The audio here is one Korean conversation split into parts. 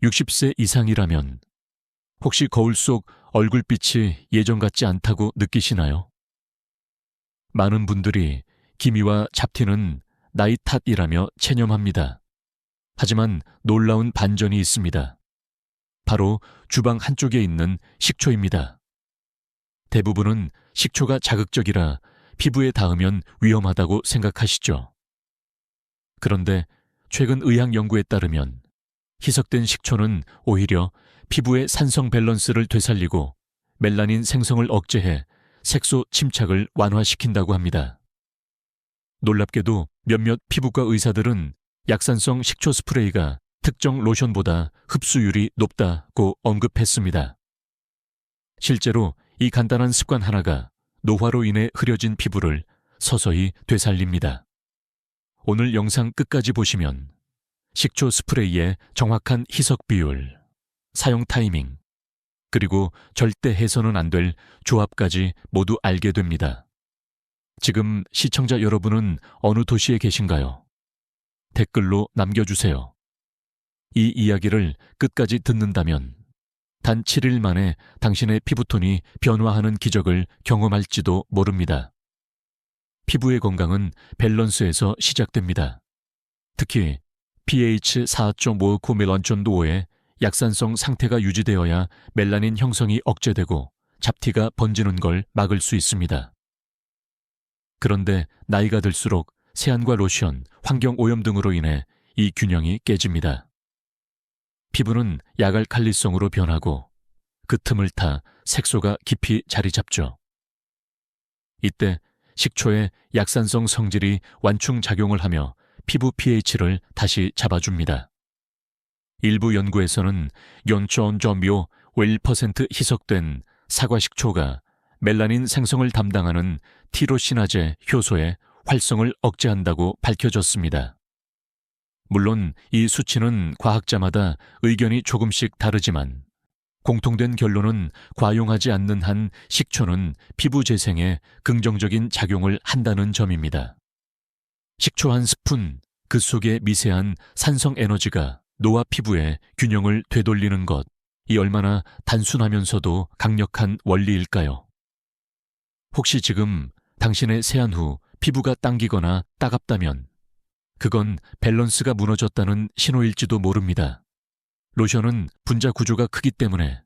60세 이상이라면 혹시 거울 속 얼굴빛이 예전 같지 않다고 느끼시나요? 많은 분들이 기미와 잡티는 나이 탓이라며 체념합니다. 하지만 놀라운 반전이 있습니다. 바로 주방 한쪽에 있는 식초입니다. 대부분은 식초가 자극적이라 피부에 닿으면 위험하다고 생각하시죠. 그런데 최근 의학 연구에 따르면 희석된 식초는 오히려 피부의 산성 밸런스를 되살리고 멜라닌 생성을 억제해 색소 침착을 완화시킨다고 합니다. 놀랍게도 몇몇 피부과 의사들은 약산성 식초 스프레이가 특정 로션보다 흡수율이 높다고 언급했습니다. 실제로 이 간단한 습관 하나가 노화로 인해 흐려진 피부를 서서히 되살립니다. 오늘 영상 끝까지 보시면 식초 스프레이의 정확한 희석 비율, 사용 타이밍, 그리고 절대 해서는 안 될 조합까지 모두 알게 됩니다. 지금 시청자 여러분은 어느 도시에 계신가요? 댓글로 남겨주세요. 이 이야기를 끝까지 듣는다면 단 7일 만에 당신의 피부톤이 변화하는 기적을 경험할지도 모릅니다. 피부의 건강은 밸런스에서 시작됩니다. 특히 pH 4.5 멜란촌도의 약산성 상태가 유지되어야 멜라닌 형성이 억제되고 잡티가 번지는 걸 막을 수 있습니다. 그런데 나이가 들수록 세안과 로션, 환경 오염 등으로 인해 이 균형이 깨집니다. 피부는 약알칼리성으로 변하고 그 틈을 타 색소가 깊이 자리 잡죠. 이때 식초의 약산성 성질이 완충작용을 하며 피부 pH를 다시 잡아줍니다. 일부 연구에서는 0.0묘 1% 희석된 사과식초가 멜라닌 생성을 담당하는 티로시나제 효소의 활성을 억제한다고 밝혀졌습니다. 물론 이 수치는 과학자마다 의견이 조금씩 다르지만 공통된 결론은 과용하지 않는 한 식초는 피부 재생에 긍정적인 작용을 한다는 점입니다. 식초 한 스푼, 그 속에 미세한 산성 에너지가 노화 피부의 균형을 되돌리는 것, 이 얼마나 단순하면서도 강력한 원리일까요? 혹시 지금 당신의 세안 후 피부가 당기거나 따갑다면 그건 밸런스가 무너졌다는 신호일지도 모릅니다. 로션은 분자 구조가 크기 때문에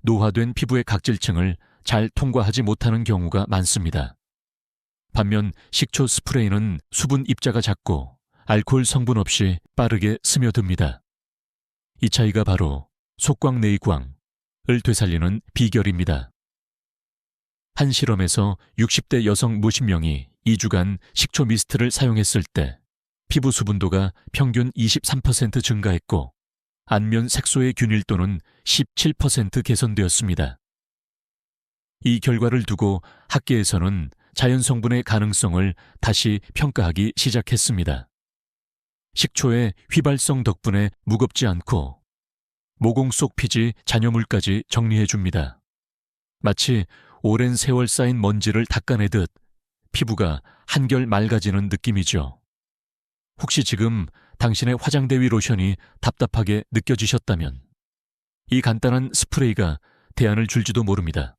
노화된 피부의 각질층을 잘 통과하지 못하는 경우가 많습니다. 반면 식초 스프레이는 수분 입자가 작고 알코올 성분 없이 빠르게 스며듭니다. 이 차이가 바로 속광내광을 되살리는 비결입니다. 한 실험에서 60대 여성 몇십 명이 2주간 식초 미스트를 사용했을 때 피부 수분도가 평균 23% 증가했고 안면 색소의 균일도는 17% 개선되었습니다. 이 결과를 두고 학계에서는 자연 성분의 가능성을 다시 평가하기 시작했습니다. 식초의 휘발성 덕분에 무겁지 않고 모공 속 피지 잔여물까지 정리해줍니다. 마치 오랜 세월 쌓인 먼지를 닦아내듯 피부가 한결 맑아지는 느낌이죠. 혹시 지금 당신의 화장대 위 로션이 답답하게 느껴지셨다면 이 간단한 스프레이가 대안을 줄지도 모릅니다.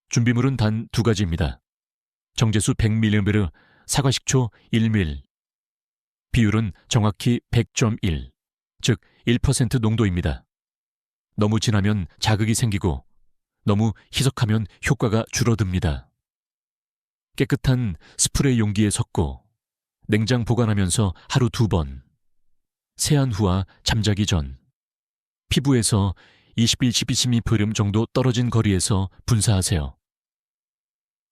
준비물은 단 2가지입니다. 정제수 100ml, 사과식초 1ml. 비율은 정확히 100.1, 즉 1% 농도입니다. 너무 진하면 자극이 생기고 너무 희석하면 효과가 줄어듭니다. 깨끗한 스프레이 용기에 섞고 냉장 보관하면서 하루 2번, 세안 후와 잠자기 전, 피부에서 21-12mm 정도 떨어진 거리에서 분사하세요.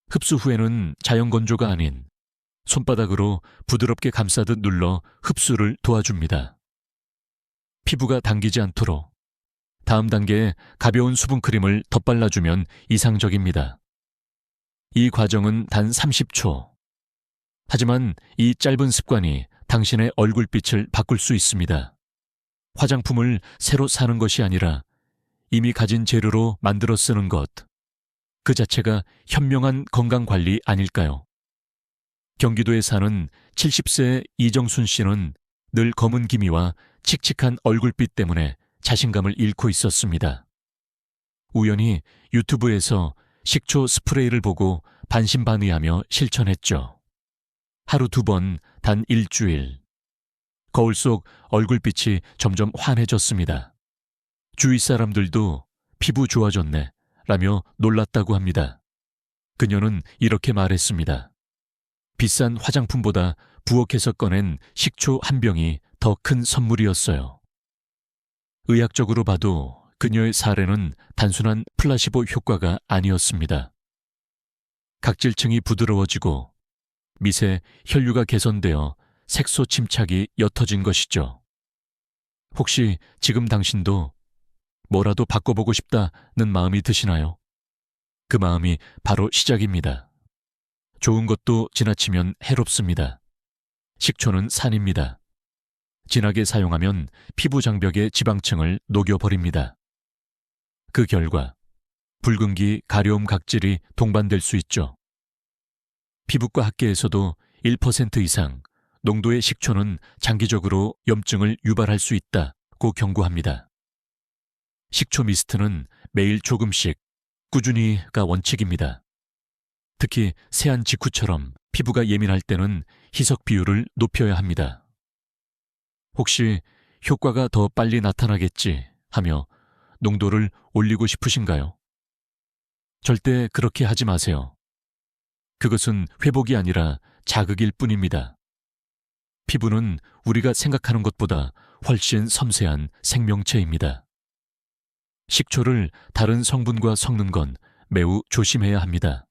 흡수 후에는 자연 건조가 아닌 손바닥으로 부드럽게 감싸듯 눌러 흡수를 도와줍니다. 피부가 당기지 않도록 다음 단계에 가벼운 수분크림을 덧발라주면 이상적입니다. 이 과정은 단 30초. 하지만 이 짧은 습관이 당신의 얼굴빛을 바꿀 수 있습니다. 화장품을 새로 사는 것이 아니라 이미 가진 재료로 만들어 쓰는 것, 그 자체가 현명한 건강관리 아닐까요? 경기도에 사는 70세 이정순 씨는 늘 검은 기미와 칙칙한 얼굴빛 때문에 자신감을 잃고 있었습니다. 우연히 유튜브에서 식초 스프레이를 보고 반신반의하며 실천했죠. 하루 2번, 단 일주일. 거울 속 얼굴빛이 점점 환해졌습니다. 주위 사람들도 피부 좋아졌네 라며 놀랐다고 합니다. 그녀는 이렇게 말했습니다. 비싼 화장품보다 부엌에서 꺼낸 식초 한 병이 더 큰 선물이었어요. 의학적으로 봐도 그녀의 사례는 단순한 플라시보 효과가 아니었습니다. 각질층이 부드러워지고 미세 혈류가 개선되어 색소 침착이 옅어진 것이죠. 혹시 지금 당신도 뭐라도 바꿔보고 싶다는 마음이 드시나요? 그 마음이 바로 시작입니다. 좋은 것도 지나치면 해롭습니다. 식초는 산입니다. 진하게 사용하면 피부 장벽의 지방층을 녹여버립니다. 그 결과 붉은기, 가려움 각질이 동반될 수 있죠. 피부과 학계에서도 1% 이상 농도의 식초는 장기적으로 염증을 유발할 수 있다고 경고합니다. 식초 미스트는 매일 조금씩 꾸준히가 원칙입니다. 특히 세안 직후처럼 피부가 예민할 때는 희석 비율을 높여야 합니다. 혹시 효과가 더 빨리 나타나겠지 하며 농도를 올리고 싶으신가요? 절대 그렇게 하지 마세요. 그것은 회복이 아니라 자극일 뿐입니다. 피부는 우리가 생각하는 것보다 훨씬 섬세한 생명체입니다. 식초를 다른 성분과 섞는 건 매우 조심해야 합니다.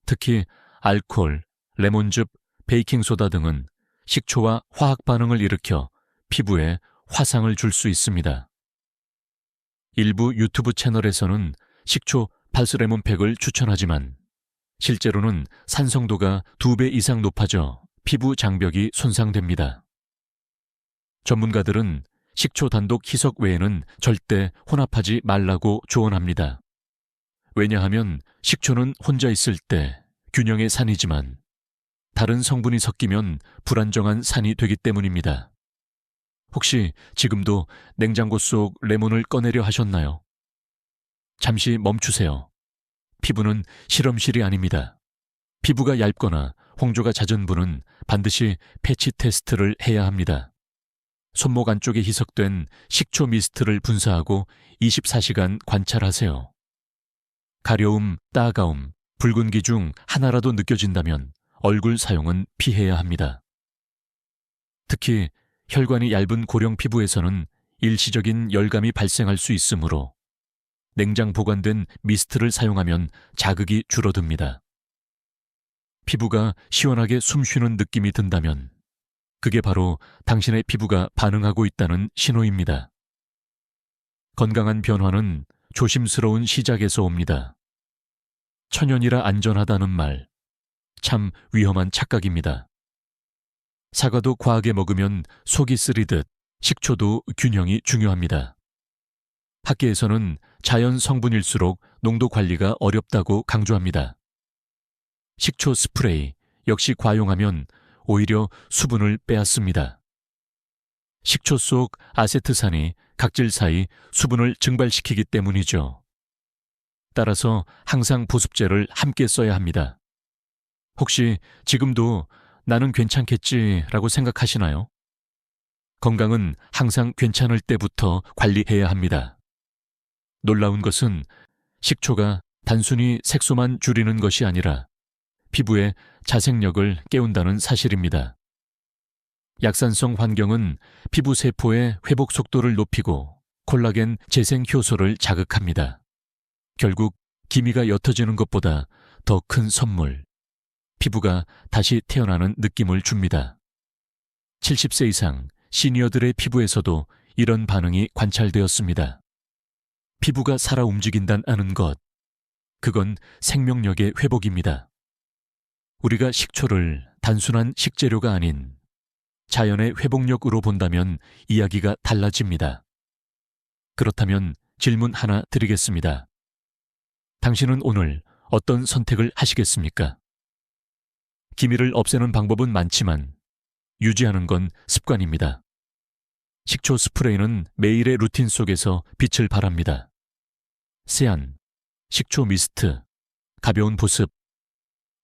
특히 알코올, 레몬즙, 베이킹소다 등은 식초와 화학 반응을 일으켜 피부에 화상을 줄 수 있습니다. 일부 유튜브 채널에서는 식초 발스레몬팩을 추천하지만 실제로는 산성도가 2배 이상 높아져 피부 장벽이 손상됩니다. 전문가들은 식초 단독 희석 외에는 절대 혼합하지 말라고 조언합니다. 왜냐하면 식초는 혼자 있을 때 균형의 산이지만 다른 성분이 섞이면 불안정한 산이 되기 때문입니다. 혹시 지금도 냉장고 속 레몬을 꺼내려 하셨나요? 잠시 멈추세요. 피부는 실험실이 아닙니다. 피부가 얇거나 홍조가 잦은 분은 반드시 패치 테스트를 해야 합니다. 손목 안쪽에 희석된 식초 미스트를 분사하고 24시간 관찰하세요. 가려움, 따가움, 붉은기 중 하나라도 느껴진다면 얼굴 사용은 피해야 합니다. 특히 혈관이 얇은 고령 피부에서는 일시적인 열감이 발생할 수 있으므로 냉장 보관된 미스트를 사용하면 자극이 줄어듭니다. 피부가 시원하게 숨쉬는 느낌이 든다면 그게 바로 당신의 피부가 반응하고 있다는 신호입니다. 건강한 변화는 조심스러운 시작에서 옵니다. 천연이라 안전하다는 말, 참 위험한 착각입니다. 사과도 과하게 먹으면 속이 쓰리듯 식초도 균형이 중요합니다. 학계에서는 자연 성분일수록 농도 관리가 어렵다고 강조합니다. 식초 스프레이 역시 과용하면 오히려 수분을 빼앗습니다. 식초 속 아세트산이 각질 사이 수분을 증발시키기 때문이죠. 따라서 항상 보습제를 함께 써야 합니다. 혹시 지금도 나는 괜찮겠지라고 생각하시나요? 건강은 항상 괜찮을 때부터 관리해야 합니다. 놀라운 것은 식초가 단순히 색소만 줄이는 것이 아니라 피부의 자생력을 깨운다는 사실입니다. 약산성 환경은 피부 세포의 회복 속도를 높이고 콜라겐 재생 효소를 자극합니다. 결국 기미가 옅어지는 것보다 더 큰 선물, 피부가 다시 태어나는 느낌을 줍니다. 70세 이상 시니어들의 피부에서도 이런 반응이 관찰되었습니다. 피부가 살아 움직인다는 것, 그건 생명력의 회복입니다. 우리가 식초를 단순한 식재료가 아닌 자연의 회복력으로 본다면 이야기가 달라집니다. 그렇다면 질문 하나 드리겠습니다. 당신은 오늘 어떤 선택을 하시겠습니까? 기미를 없애는 방법은 많지만 유지하는 건 습관입니다. 식초 스프레이는 매일의 루틴 속에서 빛을 발합니다. 세안, 식초 미스트, 가벼운 보습.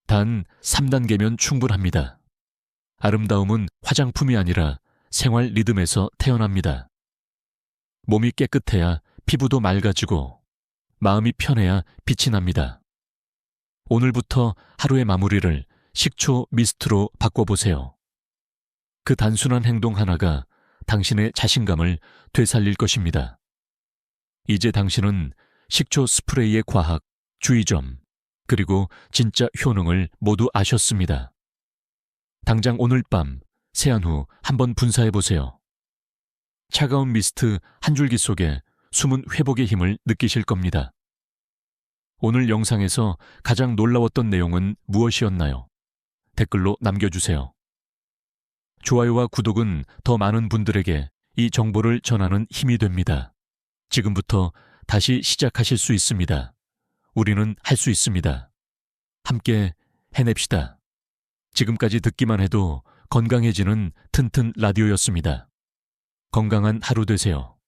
단 3단계면 충분합니다. 아름다움은 화장품이 아니라 생활 리듬에서 태어납니다. 몸이 깨끗해야 피부도 맑아지고 마음이 편해야 빛이 납니다. 오늘부터 하루의 마무리를 식초 미스트로 바꿔보세요. 그 단순한 행동 하나가 당신의 자신감을 되살릴 것입니다. 이제 당신은 식초 스프레이의 과학, 주의점, 그리고 진짜 효능을 모두 아셨습니다. 당장 오늘 밤 세안 후 한번 분사해보세요. 차가운 미스트 한 줄기 속에 숨은 회복의 힘을 느끼실 겁니다. 오늘 영상에서 가장 놀라웠던 내용은 무엇이었나요? 댓글로 남겨주세요. 좋아요와 구독은 더 많은 분들에게 이 정보를 전하는 힘이 됩니다. 지금부터 다시 시작하실 수 있습니다. 우리는 할 수 있습니다. 함께 해냅시다. 지금까지 듣기만 해도 건강해지는 튼튼 라디오였습니다. 건강한 하루 되세요.